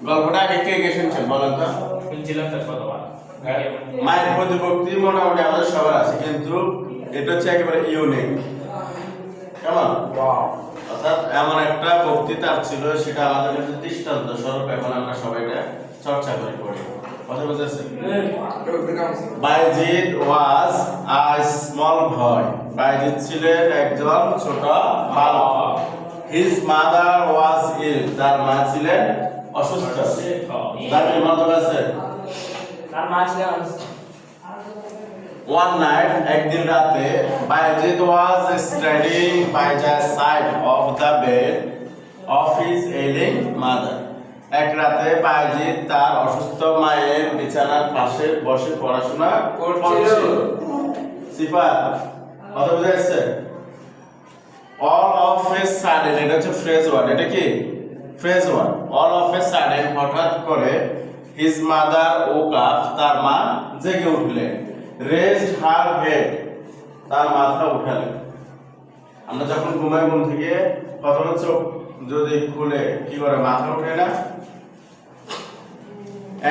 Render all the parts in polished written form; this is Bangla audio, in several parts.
গল্পটা আগে কে শুনছেন বলেন তো? শুনছিলাম তো কতবার। মায়ের প্রতিপত্তি মোটামুটি আমাদের সবার আছে, কিন্তু এটা হচ্ছে একেবারে ইউনিক। কেমন? অর্থাৎ এমন একটা ভক্তি তার ছিল, সেটা আমাদের কাছে দৃষ্টান্ত স্বরূপ এখন আমরা সবাইটা চর্চা করে পড়ি। কথা বুঝেছেন? বাইজিদ ওয়াজ আ স্মল বয়। বাইজিদ ছিলেন একজন ছোট বালক। হিজ মাদার ওয়াজ ইল। তার মা ছিলেন অসুস্থ। তার মত আছে তার মা ছিলেন অসুস্থ। One night, একদিন রাতে, Bayezid was standing by the side of the bed of his ailing mother. এক রাতে বায়েজিদ তার অসুস্থ মায়ের বিছানার পাশে বসে পড়াশোনা করছিল। সিফাত কথা বুঝাইছে? All of a sudden, এটা হচ্ছে ফ্রেজ ওয়ার্ড। এটা কি phrase word? All of a sudden, হঠাৎ করে his mother woke up, তার মা জেগে উঠলেন। Raised her head, তার মাথা উঠালেন। আমরা যখন ঘুমাই, ঘুম থেকে প্রথমে চোখ যদি খুলে কি করে মাথা উঠে না?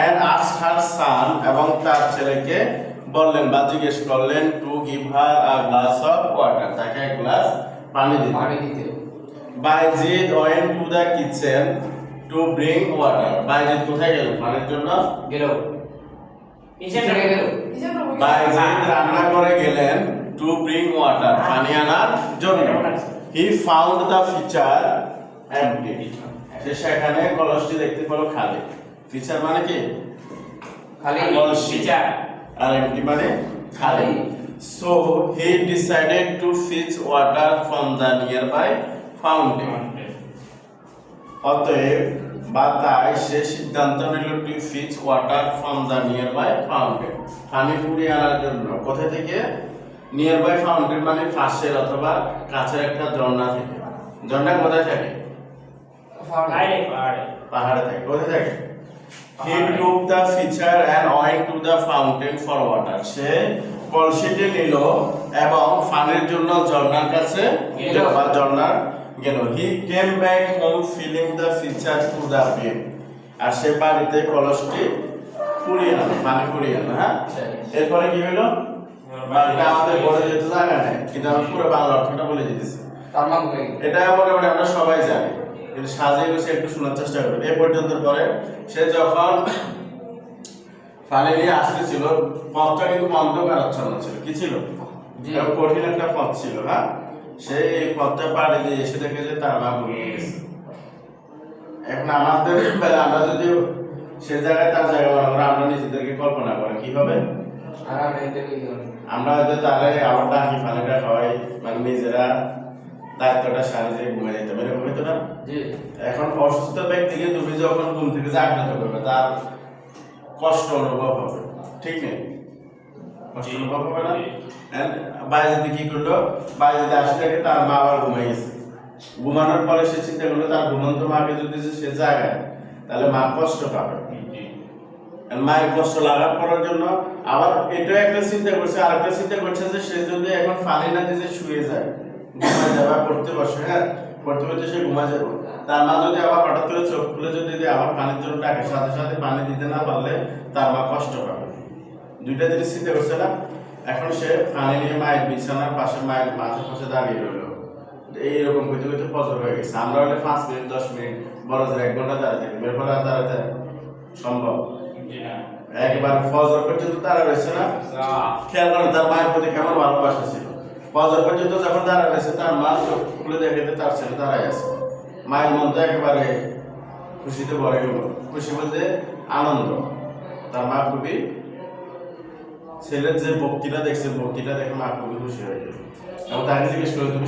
And asked her son, এবং তার ছেলেকে বললেন বা জিজ্ঞেস করলেন to give her a glass of water, তাকে এক গ্লাস পানি দিতে। Bayezid went to the kitchen to bring water. Bayezid কোথায় গেল পানির জন্য? বাইজিদ রান্না করে গেলেন টু ব্রিং ওয়াটার, পানি আনার জন্য। He found the pitcher empty, সে সেখানে কলসটি দেখতে পেল খালি। ফিচার মানে কি? খালি কলসটি। ফিচার আর এমটি মানে খালি। সো হি ডিসাইডেড টু ফিচ water from the nearby fountain. অতএব বা তাই সে সিদ্ধান্ত নিল টু ফিচ water from the nearby fountain, পানি কুড়িয়ে আনার জন্য। কোথা থেকে? নিয়ারবাই ফাউন্টেন মানে পাশের অথবা কাছের একটা ঝর্ণা থেকে। ঝর্ণা কোথায় থাকে? পাহাড়ে থাকে। কোথায় থাকে? He took the pitcher and went to the fountain for water. সে কলসিটি নিল এবং পানির জন্য ঝর্ণার কাছে বা ঝর্ণার গেল। He came back home filling the pitcher to the brim. আর সে বাড়িতে কলসটি কুড়িয়ে আনলো, পানি কুড়িয়ে আনলো। হ্যাঁ, এরপরে কি হলো? বাড়িটা আমাদের বলে যেতে জায়গা নেই, কিন্তু আমি পুরো বাংলা অর্থটা বলে দিতেছি। এটা মোটামুটি আমরা সবাই জানি, কিন্তু সাজিয়ে গুছিয়ে একটু শোনার চেষ্টা করবেন। এই পর্যন্ত পরে সে যখন পানি নিয়ে আসতেছিল, পথটা কিন্তু অন্ধকারাচ্ছন্ন ছিল। কি ছিল? কঠিন একটা পথ ছিল। হ্যাঁ, সেই পথটা পাড়ি দিয়ে এসে দেখে যে তার মা ঘুমিয়ে গেছে। এখন আমাদের আমরা যদি সে জায়গায় তার জায়গা মনে করি, আমরা নিজেদেরকে কল্পনা করি কি হবে? আমরা হয়তো তাহলে আবার ডাকি পানিটা খাওয়াই, মানে নিজেরা দায়িত্বটা সারি দিয়ে ঘুমিয়ে যেতাম, এরকম হইতো না? এখন অসুস্থ ব্যক্তিকে তুমি যখন ঘুম থেকে জাগ্রত করবে, তার কষ্ট অনুভব হবে, ঠিক নেই? কষ্ট অনুভব হবে না? বাইজিদ কি করলো? বাইজিদ আসে দেখে তার মা আবার ঘুমিয়ে গেছে। ঘুমানোর পরে সে চিন্তা করলো তার ঘুমন্ত মাকে যদি সে জাগায় তাহলে মা কষ্ট পাবে। মায়ের কষ্ট লাঘব করার জন্য আবার এটাও একটা চিন্তা করছে, আরেকটা চিন্তা করছে যে সে যদি এখন পানি না দিয়ে শুয়ে যায়, ঘুমায় যাবে, পড়তে বসে, হ্যাঁ পড়তে পড়তে সে ঘুমায় যাবে। তার মা যদি আবার হঠাৎ করে চোখ খুলে যদি আবার পানির জন্য ডাকে, সাথে সাথে পানি দিতে না পারলে তার মা কষ্ট পাবে। দুইটা জিনিস চিন্তা করছে না? এখন সে পানি নিয়ে মায়ের বিছানার পাশে, মায়ের মাথার পাশে দাঁড়িয়ে রইল। এইরকম করতে করতে ফজর হয়ে গেছে। আমরা হলে 5 মিনিট 10 মিনিট, বড় 1 ঘন্টা দাঁড়িয়ে থাকি, এরপরে আর দাঁড়াতে সম্ভব? একবার ফজর পর্যন্ত তারা রয়েছে না? খেয়াল করেন তার মায়ের প্রতি কেমন ভালোবাসা ছিল। ফজর পর্যন্ত যখন দাঁড়া রয়েছে, তার মা চোখ খুলে দেখে তার ছেলে দাঁড়াই আছে। মায়ের মন তো একেবারে খুশিতে ভরে গেল। খুশি বলতে আনন্দ। তার মা খুবই, ছেলের যে ভক্তিটা দেখছে, ভক্তিটা দেখে মা খুবই খুশি হয়ে গেল এবং তাকে জিজ্ঞেস করে তুমি